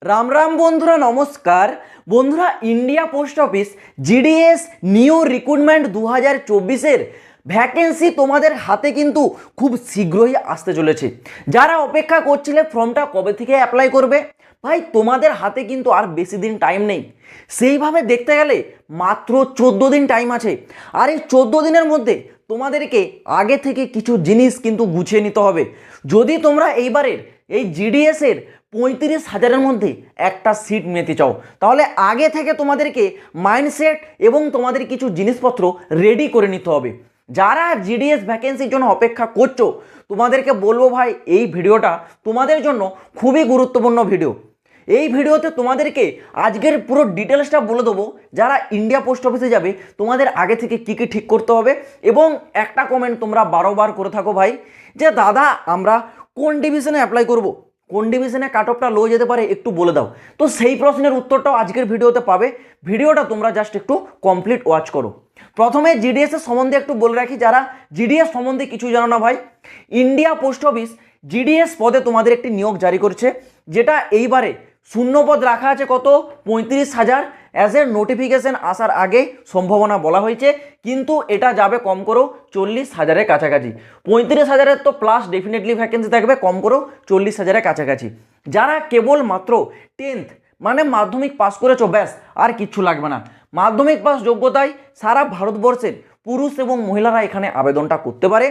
রাম রাম বন্ধুরা, নমস্কার বন্ধুরা। India post office GDS new recruitment 2024-এর ভ্যাকেন্সি তোমাদের হাতে কিন্তু খুব শীঘ্রই আসতে চলেছে। যারা অপেক্ষা করছিলে ফর্মটা কবে থেকে অ্যাপ্লাই করবে, ভাই তোমাদের হাতে কিন্তু আর বেশি দিন টাইম নেই। সেইভাবে দেখতে গেলে মাত্র 14 দিন টাইম আছে। আর এই 14 দিনের মধ্যে তোমাদেরকে আগে থেকে কিছু জিনিস কিন্তু গুছিয়ে নিতে হবে। যদি তোমরা এইবারের এই জিডিএসের 35,000-এর মধ্যে একটা সিট নিতে চাও, তাহলে আগে থেকে তোমাদেরকে মাইন্ডসেট এবং তোমাদের কিছু জিনিসপত্র রেডি করে নিতে হবে। যারা জিডিএস ভ্যাকেন্সির জন্য অপেক্ষা করছো, তোমাদেরকে বলবো ভাই, এই ভিডিওটা তোমাদের জন্য খুবই গুরুত্বপূর্ণ ভিডিও। এই ভিডিওতে তোমাদেরকে আজকের পুরো ডিটেলসটা বলে দেবো। যারা ইন্ডিয়া পোস্ট অফিসে যাবে, তোমাদের আগে থেকে কী কী ঠিক করতে হবে। এবং একটা কমেন্ট তোমরা বারবার করে থাকো ভাই, যে দাদা আমরা কোন ডিভিশনে অ্যাপ্লাই করব, কোন ডিভিশনে কাট অফটা লো যেতে পারে, একটু বলে দাও। তো সেই প্রশ্নের উত্তরটাও আজকের ভিডিওতে পাবে। ভিডিওটা তোমরা জাস্ট একটু কমপ্লিট ওয়াচ করো। প্রথমে জিডিএস এর সম্বন্ধে একটু বলে রাখি, যারা জিডিএস সম্বন্ধে কিছু জানো না ভাই, ইন্ডিয়া পোস্ট অফিস জিডিএস পদে তোমাদের একটি নিয়োগ জারি করছে, যেটা এইবারে শূন্য পদ রাখা আছে কত, 35,000। অ্যাজ এ নোটিফিকেশন আসার আগে সম্ভাবনা বলা হয়েছে, কিন্তু এটা যাবে কম করেও 40,000-এর কাছাকাছি। 35,000-এর তো প্লাস ডেফিনেটলি ভ্যাকেন্সি থাকবে, কম করেও 40,000-এর কাছাকাছি। যারা কেবল মাত্র 10th মানে মাধ্যমিক পাস করেছো, ব্যাস আর কিচ্ছু লাগবে না। মাধ্যমিক পাস যোগ্যতায় সারা ভারতবর্ষের পুরুষ এবং মহিলারা এখানে আবেদনটা করতে পারে।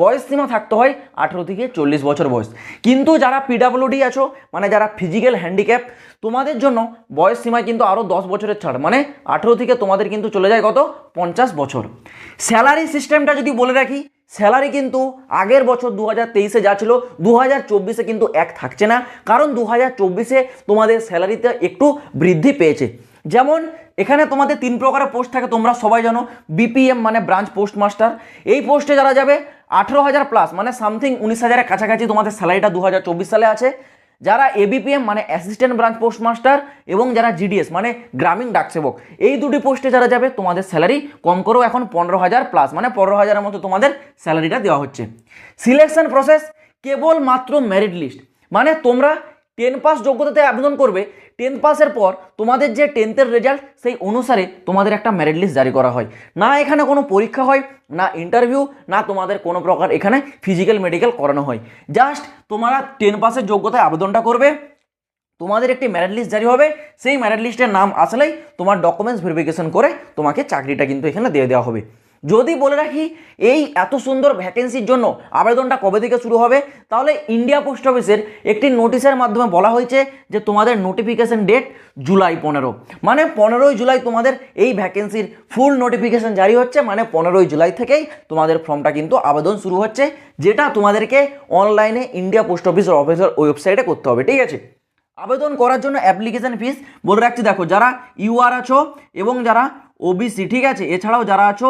বয়স সীমা থাকতে হয় 18 থেকে 40 বছর বয়স। কিন্তু যারা পিডাব্লিউডি আছো, মানে যারা ফিজিক্যাল হ্যান্ডিক্যাপ, তোমাদের জন্য বয়স সীমা কিন্তু আরও 10 বছরের ছাড়, মানে 18 থেকে তোমাদের কিন্তু চলে যায় কত, 50 বছর। স্যালারি সিস্টেমটা যদি বলে রাখি, স্যালারি কিন্তু আগের বছর 2023-এ যা ছিল 2024-এ কিন্তু এক থাকছে না, কারণ 2024-এ তোমাদের স্যালারিতে একটু বৃদ্ধি পেয়েছে। যেমন এখানে তোমাদের 3 প্রকারের পোস্ট থাকে, তোমরা সবাই জানো। বিপিএম মানে ব্রাঞ্চ পোস্ট মাস্টার, এই পোস্টে যারা যাবে 18,000 প্লাস মানে সামথিং 19,000-এর কাছাকাছি তোমাদের স্যালারিটা 2024 সালে আছে। যারা এবিপিএম মানে অ্যাসিস্ট্যান্ট ব্রাঞ্চ পোস্ট মাস্টার, এবং যারা জিডিএস মানে গ্রামীণ ডাকসেবক, এই দুটি পোস্টে যারা যাবে তোমাদের স্যালারি কম করেও এখন 15,000 প্লাস, মানে 15,000-এর মতো তোমাদের স্যালারিটা দেওয়া হচ্ছে। সিলেকশন প্রসেস কেবল মাত্র মেরিট লিস্ট, মানে তোমরা 10 পাস যোগ্যতাতে আবেদন করবে। 10 পাসের পর তোমাদের যে 10th-এর রেজাল্ট, সেই অনুসারে তোমাদের একটা মেরিট লিস্ট জারি করা হয়। না এখানে কোনো পরীক্ষা হয়, না ইন্টারভিউ, না তোমাদের কোনো প্রকার এখানে ফিজিক্যাল মেডিকেল করানো হয়। জাস্ট তোমরা 10 পাসের যোগ্যতায় আবেদনটা করবে, তোমাদের একটি মেরিট লিস্ট জারি হবে। সেই মেরিট লিস্টের নাম আসলেই তোমার ডকুমেন্টস ভেরিফিকেশন করে তোমাকে চাকরিটা কিন্তু এখানে দিয়ে দেওয়া হবে। যদি বলে রাখি এই এত সুন্দর ভ্যাকেন্সির জন্য আবেদনটা কবে থেকে শুরু হবে, তাহলে ইন্ডিয়া পোস্ট অফিসের একটি নোটিশের মাধ্যমে বলা হয়েছে যে তোমাদের নোটিফিকেশন ডেট জুলাই 15, মানে 15ই জুলাই তোমাদের এই ভ্যাকেন্সির ফুল নোটিফিকেশন জারি হচ্ছে। মানে 15ই জুলাই থেকেই তোমাদের ফর্মটা কিন্তু আবেদন শুরু হচ্ছে, যেটা তোমাদেরকে অনলাইনে ইন্ডিয়া পোস্ট অফিসের অফিসিয়াল ওয়েবসাইটে করতে হবে, ঠিক আছে। আবেদন করার জন্য অ্যাপ্লিকেশন ফিস বলে রাখছি, দেখো যারা ইউআর আছো এবং যারা ওবিসি, ঠিক আছে, এছাড়াও যারা আছো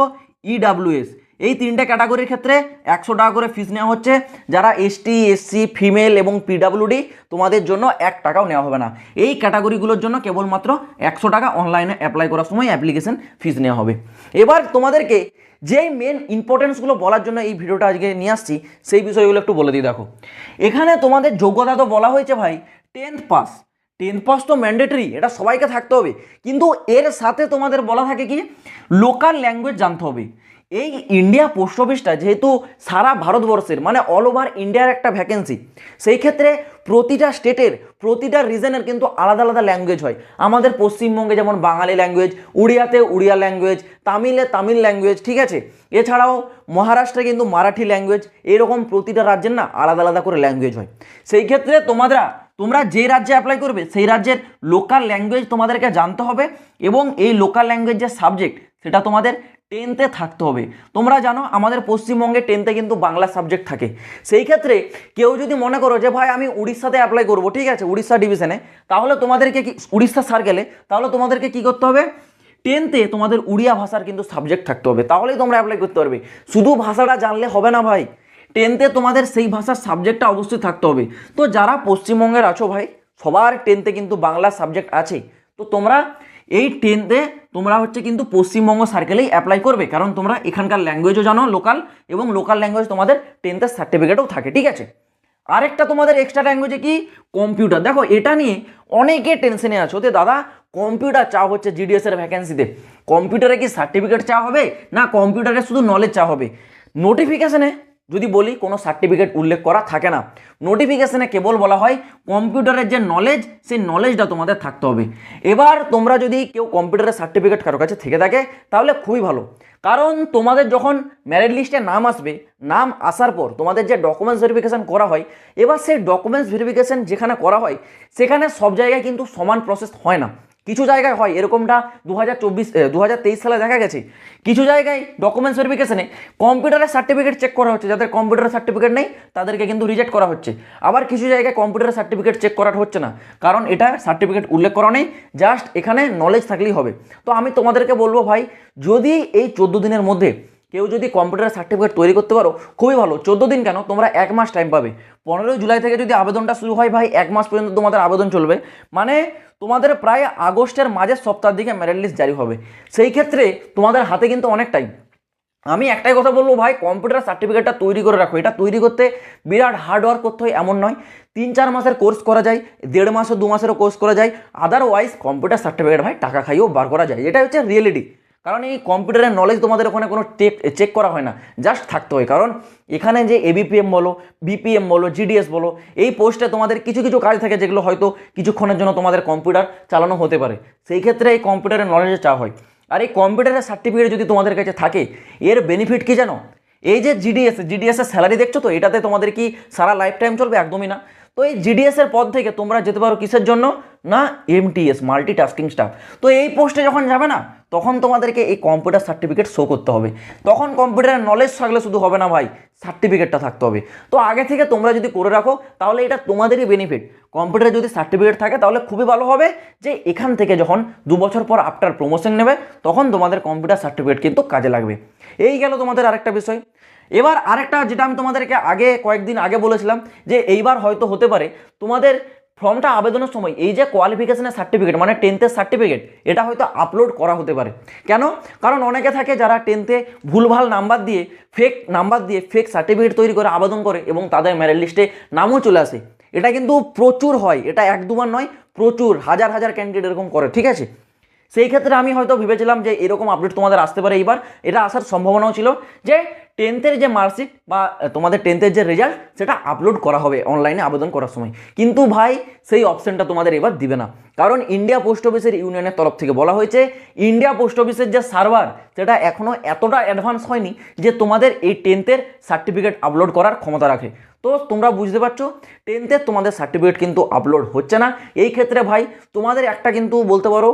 ইডাব্লিউএস, এই 3টে ক্যাটাগরির ক্ষেত্রে 100 টাকা করে ফিস নেওয়া হচ্ছে। যারা এসটি, এসসি, ফিমেল এবং পিডাব্লিউডি, তোমাদের জন্য 1 টাকাও নেওয়া হবে না। এই ক্যাটাগরিগুলোর জন্য কেবলমাত্র 100 টাকা অনলাইনে অ্যাপ্লাই করার সময় অ্যাপ্লিকেশন ফিস নেওয়া হবে। এবার তোমাদেরকে যেই মেন ইম্পর্টেন্সগুলো বলার জন্য এই ভিডিওটা আজকে নিয়ে আসছি, সেই বিষয়গুলো একটু বলে দিই। দেখো এখানে তোমাদের যোগ্যতা তো বলা হয়েছে ভাই 10th পাস। 10th পাস তো ম্যান্ডেটরি, এটা সবাইকে থাকতে হবে, কিন্তু এর সাথে তোমাদের বলা থাকে কি লোকাল ল্যাঙ্গুয়েজ জানতে হবে। এই ইন্ডিয়া পোস্ট অফিসটা যেহেতু সারা ভারতবর্ষের মানে অল ওভার ইন্ডিয়ার একটা ভ্যাকেন্সি, সেই ক্ষেত্রে প্রতিটা স্টেটের প্রতিটা রিজনের কিন্তু আলাদা আলাদা ল্যাঙ্গুয়েজ হয়। আমাদের পশ্চিমবঙ্গে যেমন বাঙালি ল্যাঙ্গুয়েজ, উড়িয়াতে উড়িয়া ল্যাঙ্গুয়েজ, তামিলে তামিল ল্যাঙ্গুয়েজ, ঠিক আছে। এছাড়াও মহারাষ্ট্রে কিন্তু মারাঠি ল্যাঙ্গুয়েজ, এরকম প্রতিটা রাজ্যের না আলাদা আলাদা করে ল্যাঙ্গুয়েজ হয়। সেই ক্ষেত্রে তোমরা যে রাজ্যে অ্যাপ্লাই করবে সেই রাজ্যের লোকাল ল্যাঙ্গুয়েজ তোমাদেরকে জানতে হবে, এবং এই লোকাল ল্যাঙ্গুয়েজ যে সাবজেক্ট সেটা তোমাদের 10th-এ থাকতে হবে। তোমরা জানো আমাদের পশ্চিমবঙ্গে 10th-এ কিন্তু বাংলা সাবজেক্ট থাকে। সেই ক্ষেত্রে কেউ যদি মনে করো যে ভাই আমি উড়িষ্যাতে অ্যাপ্লাই করবো, ঠিক আছে, উড়িষ্যা ডিভিশনে, তাহলে তোমাদেরকে কি উড়িষ্যা সার্কেলে, তাহলে তোমাদেরকে কি করতে হবে, 10th-এ তোমাদের উড়িয়া ভাষার কিন্তু সাবজেক্ট থাকতে হবে, তাহলেই তোমরা অ্যাপ্লাই করতে পারবে। শুধু ভাষাটা জানলে হবে না ভাই, 10th-এ তোমাদের সেই ভাষার সাবজেক্টটা অবশ্যই থাকতে হবে। তো যারা পশ্চিমবঙ্গের আছো ভাই, সবার 10th-এ কিন্তু বাংলা সাবজেক্ট আছে। তো তোমরা এই 10th-এ তোমরা হচ্ছে কিন্তু পশ্চিমবঙ্গ সার্কেলেই অ্যাপ্লাই করবে, কারণ তোমরা এখানকার ল্যাঙ্গুয়েজও জানো লোকাল, এবং লোকাল ল্যাঙ্গুয়েজ তোমাদের 10th-এর সার্টিফিকেটও থাকে, ঠিক আছে। আরেকটা তোমাদের এক্সট্রা ল্যাঙ্গুয়েজে কি কম্পিউটার। দেখো এটা নিয়ে অনেকে টেনশনে আছো যে দাদা কম্পিউটার চাওয়া হচ্ছে জিডিএস এর ভ্যাকেন্সিতে, কম্পিউটারে কি সার্টিফিকেট চাওয়া হবে না কম্পিউটারে শুধু নলেজ চাওয়া হবে? নোটিফিকেশনে যদি বলি কোনো সার্টিফিকেট উল্লেখ করা থাকে না, নোটিফিকেশনে কেবল বলা হয় কম্পিউটারের যে নলেজ সেই নলেজটা তোমাদের থাকতে হবে। এবার তোমরা যদি কেউ কম্পিউটারের সার্টিফিকেট কারো কাছে থেকে থাকে তাহলে খুবই ভালো, কারণ তোমাদের যখন মেরিট লিস্টে নাম আসবে, নাম আসার পর তোমাদের যে ডকুমেন্টস ভেরিফিকেশন করা হয়, এবার সেই ডকুমেন্টস ভেরিফিকেশন যেখানে করা হয় সেখানে সব জায়গায় কিন্তু সমান প্রসেস হয় না। কিছু জায়গায় হয়, এরকমটা 2023 সালে দেখা গেছে কিছু জায়গায় ডকুমেন্টস ভেরিফিকেশনে কম্পিউটারের সার্টিফিকেট চেক করা হচ্ছে, যাদের কম্পিউটারের সার্টিফিকেট নেই তাদেরকে কিন্তু রিজেক্ট করা হচ্ছে। আবার কিছু জায়গায় কম্পিউটারের সার্টিফিকেট চেক করা হচ্ছে না, কারণ এটা সার্টিফিকেট উল্লেখ করা নেই, জাস্ট এখানে নলেজ থাকলেই হবে। তো আমি তোমাদেরকে বলবো ভাই, যদি এই 14 দিনের মধ্যে কেউ যদি কম্পিউটার সার্টিফিকেট তৈরি করতে পারো খুবই ভালো। 14 দিন কেন, তোমরা 1 মাস টাইম পাবে। 15 জুলাই থেকে যদি আবেদনটা শুরু হয় ভাই, 1 মাস পর্যন্ত তোমাদের আবেদন চলবে, মানে তোমাদের প্রায় আগস্টের মাঝের সপ্তাহের দিকে মেরিট লিস্ট জারি হবে। সেই ক্ষেত্রে তোমাদের হাতে কিন্তু অনেক টাইম। আমি একটাই কথা বলবো ভাই, কম্পিউটার সার্টিফিকেটটা তৈরি করে রাখো। এটা তৈরি করতে বিরাট হার্ড ওয়ার্ক করতে হয় এমন নয়, 3-4 মাসের কোর্স করা যায়, 1.5 মাস 2 মাসেরও কোর্স করা যায়। আদারওয়াইজ কম্পিউটার সার্টিফিকেট ভাই টাকা খাইয়েও বার করা যায়, এটা হচ্ছে রিয়েলিটি। কারণ এই কম্পিউটারের নলেজ তোমাদের ওখানে কোনো চেক করা হয় না, জাস্ট থাকতে হয়। কারণ এখানে যে এবিপিএম বলো, বিপিএম বলো, জিডিএস বলো, এই পোস্টে তোমাদের কিছু কিছু কাজ থাকে যেগুলো হয়তো কিছুক্ষণের জন্য তোমাদের কম্পিউটার চালানো হতে পারে, সেই ক্ষেত্রে এই কম্পিউটারের নলেজে চাওয়া হয়। আর এই কম্পিউটারের সার্টিফিকেট যদি তোমাদের কাছে থাকে, এর বেনিফিট কি জানো? এই যে জিডিএস এর স্যালারি দেখছো তো, এটাতে তোমাদের কি সারা লাইফ টাইম চলবে? একদমই না। তো এই জিডিএস এর পদ থেকে তোমরা যেতে পারো কিসের জন্য না, এমটিএস, মাল্টিটাস্কিং স্টাফ। তো এই পোস্টে যখন যাবে না, তখন তোমাদেরকে এই কম্পিউটার সার্টিফিকেট শো করতে হবে। তখন কম্পিউটারের নলেজ থাকলে শুধু হবে না ভাই, সার্টিফিকেটটা থাকতে হবে। তো আগে থেকে তোমরা যদি করে রাখো তাহলে এটা তোমাদেরই বেনিফিট। কম্পিউটারে যদি সার্টিফিকেট থাকে তাহলে খুবই ভালো হবে, যে এখান থেকে যখন 2 বছর পর আফটার প্রমোশন নেবে তখন তোমাদের কম্পিউটার সার্টিফিকেট কিন্তু কাজে লাগবে। এই গেল তোমাদের আরেকটা বিষয়। এবার আরেকটা যেটা আমি তোমাদেরকে কয়েকদিন আগে বলেছিলাম, যে এইবার হয়তো হতে পারে তোমাদের ফর্মটা আবেদনের সময় এই যে কোয়ালিফিকেশনের সার্টিফিকেট মানে 10th সার্টিফিকেট, এটা হয়তো আপলোড করা হতে পারে। কেন? কারণ অনেকে থাকে যারা 10th ভুলভাল নাম্বার দিয়ে ফেক সার্টিফিকেট তৈরি করে আবেদন করে এবং তাদের মেরিট লিস্টে নামও চলে আসে। এটা কিন্তু প্রচুর হয়, এটা 1-2 বার নয়, প্রচুর হাজার হাজার ক্যান্ডিডেট এরকম করে, ঠিক আছে? সেই ক্ষেত্রে আমি হয়তো ভেবেছিলাম যে এরকম আপডেট তোমাদের আসতে পারে এইবার, এটা আসার সম্ভাবনাও ছিল যে 10th যে মার্কশিট বা তোমাদের 10th যে রেজাল্ট সেটা আপলোড করা হবে অনলাইনে আবেদন করার সময়। কিন্তু ভাই সেই অপশনটা তোমাদের এবার দিবে না, কারণ ইন্ডিয়া পোস্ট অফিসের ইউনিয়নের তরফ থেকে বলা হয়েছে ইন্ডিয়া পোস্ট অফিসের যে সার্ভার সেটা এখনও এতটা অ্যাডভান্স হয়নি যে তোমাদের এই 10th সার্টিফিকেট আপলোড করার ক্ষমতা রাখে। তো তোমরা বুঝতে পারছো 10th তোমাদের সার্টিফিকেট কিন্তু আপলোড হচ্ছে না। এই ক্ষেত্রে ভাই তোমাদের একটা কিন্তু বলতে পারো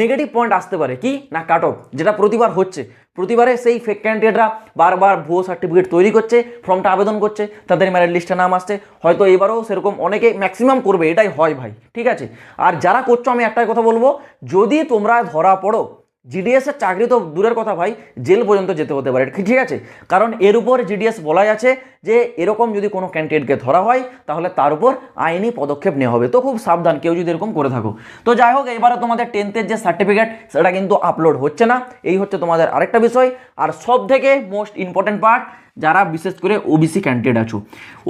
নেগেটিভ পয়েন্ট আসতে পারে, কি না, কাট অফ, যেটা প্রতিবার হচ্ছে। প্রতিবারে সেই ফেক ক্যান্ডিডেটরা বারবার ভুয়ো সার্টিফিকেট তৈরি করছে, ফর্মটা আবেদন করছে, তাদের মেরিট লিস্টে নাম আসছে। হয়তো এবারও সেরকম অনেকে ম্যাক্সিমাম করবে, এটাই হয় ভাই, ঠিক আছে? আর যারা করছো আমি একটাই কথা বলবো, যদি তোমরা ধরা পড়ো, জিডিএস এর চাকরি তো দূরের কথা ভাই, জেল পর্যন্ত যেতে হতে পারে, ঠিক আছে? কারণ এর উপর জিডিএস বলাই আছে যে এরকম যদি কোনো ক্যান্ডিডেটকে ধরা হয় তাহলে তার উপর আইনি পদক্ষেপ নেওয়া হবে। তো খুব সাবধান কেউ যদি এরকম করে থাকো। তো যাই হোক, এবারে তোমাদের 10th যে সার্টিফিকেট সেটা কিন্তু আপলোড হচ্ছে না, এই হচ্ছে তোমাদের আরেকটা বিষয়। আর সব থেকে মোস্ট ইম্পর্টেন্ট পার্ট, যারা বিশেষ করে ওবিসি ক্যান্ডিডেট আছো,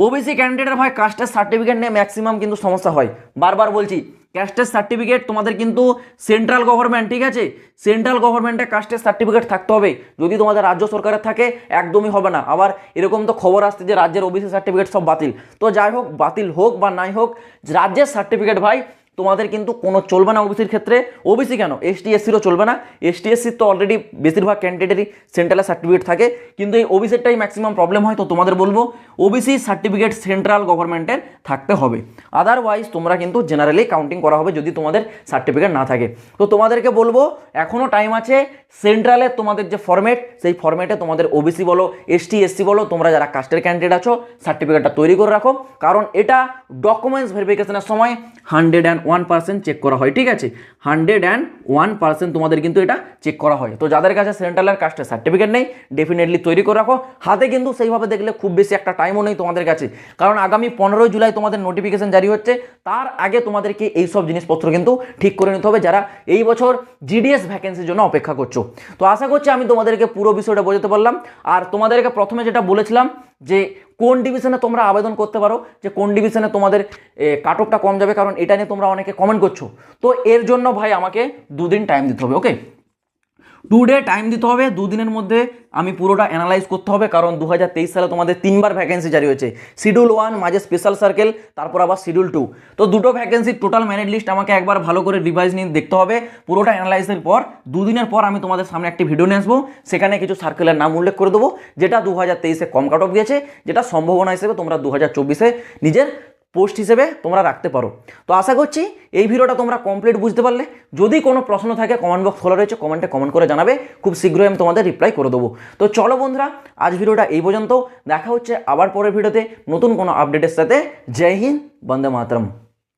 ওবিসি ক্যান্ডিডেটের ভাই কাস্টের সার্টিফিকেট নিয়ে ম্যাক্সিমাম কিন্তু সমস্যা হয়। বারবার বলছি, কাস্টের সার্টিফিকেট তোমাদের কিন্তু সেন্ট্রাল গভর্নমেন্ট, ঠিক আছে, সেন্ট্রাল গভর্নমেন্টে কাস্টের সার্টিফিকেট থাকতে হবে। যদি তোমাদের রাজ্য সরকারের থাকে একদমই হবে না। আবার এরকম তো খবর আসছে যে রাজ্যের ওবিসি সার্টিফিকেট সব বাতিল। তো যাই হোক, বাতিল হোক বা নাই হোক, রাজ্যের সার্টিফিকেট ভাই তোমাদের কিন্তু কোনো চলবে না ওবিসির ক্ষেত্রে। ওবিসি কেন, এসটি এসসিরও চলবে না। এসটি এসসির তো অলরেডি বেশিরভাগ ক্যান্ডিডেটই সেন্ট্রালের সার্টিফিকেট থাকে, কিন্তু এই ওবিসিরটাই ম্যাক্সিমাম প্রবলেম হয়। তো তোমাদের বলবো ওবিসি সার্টিফিকেট সেন্ট্রাল গভর্নমেন্টের থাকতে হবে, আদারওয়াইজ তোমরা কিন্তু জেনারেলি কাউন্টিং করা হবে যদি তোমাদের সার্টিফিকেট না থাকে। তো তোমাদেরকে বলবো এখনও টাইম আছে, সেন্ট্রালের তোমাদের যে ফরম্যাট সেই ফরম্যাটে তোমাদের ওবিসি বলো, এসটি এসসি বলো, তোমরা যারা কাস্টের ক্যান্ডিডেট আছো সার্টিফিকেটটা তৈরি করে রাখো, কারণ এটা ডকুমেন্টস ভেরিফিকেশনের সময় 101% চেক করা হয়, ঠিক আছে? 101% তোমাদের কিন্তু এটা চেক করা হয়। তো যাদের কাছে সেন্ট্রালের কাস্টের সার্টিফিকেট নেই ডেফিনেটলি তৈরি করে রাখো হাতে। কিন্তু সেইভাবে দেখলে খুব বেশি একটা টাইমও নেই তোমাদের কাছে, কারণ আগামী 15 জুলাই তোমাদের নোটিফিকেশন জারি হচ্ছে। তার আগে তোমাদেরকে এইসব জিনিসপত্র কিন্তু ঠিক করে নিতে হবে, যারা এই বছর জিডিএস ভ্যাকেন্সির জন্য অপেক্ষা করছো। তো আশা করছি আমি তোমাদেরকে পুরো বিষয়টা বোঝাতে পারলাম। আর তোমাদেরকে প্রথমে যেটা বলেছিলাম যে কোন ডিভিশনে তোমরা আবেদন করতে পারো, যে কোন ডিভিশনে তোমাদের কাট অফটা কম যাবে, কারণ এটা নিয়ে তোমরা অনেকে কমেন্ট করছো। তো এর জন্য ভাই আমাকে 2 দিন টাইম দিতে হবে। ওকে, 2 ডে টাইম দিতে হবে। 2 দিনের মধ্যে আমি পুরোটা অ্যানালাইজ করতে হবে, কারণ 2023 সালে তোমাদের 3বার ভ্যাকেন্সি জারি হয়েছে। শিডিউল 1, মাঝে স্পেশাল সার্কেল, তারপর আবার শিডিউল 2। তো দুটো ভ্যাকেন্সির টোটাল মেরিট লিস্ট আমাকে একবার ভালো করে রিভাইজ নিয়ে দেখতে হবে। পুরোটা অ্যানালাইজের পর 2 দিনের পর আমি তোমাদের সামনে একটি ভিডিও নিয়ে আসবো, সেখানে কিছু সার্কেলের নাম উল্লেখ করে দেবো, যেটা 2023-এ কম কাট অফ গিয়েছে, যেটা সম্ভাবনা হিসেবে তোমরা 2024-এ নিজের পোস্ট হিসেবে তোমরা রাখতে পারো। তো আশা করছি এই ভিডিওটা তোমরা কমপ্লিট বুঝতে পারলে। যদি কোনো প্রশ্ন থাকে কমেন্ট বক্স খোলা রয়েছে, কমেন্টে কমেন্ট করে জানাবে, খুব শীঘ্রই আমি তোমাদের রিপ্লাই করে দেবো। তো চলো বন্ধুরা, আজ ভিডিওটা এই পর্যন্ত। দেখা হচ্ছে আবার পরের ভিডিওতে নতুন কোনো আপডেটের সাথে। জয় হিন্দ, বন্দে মাতরম।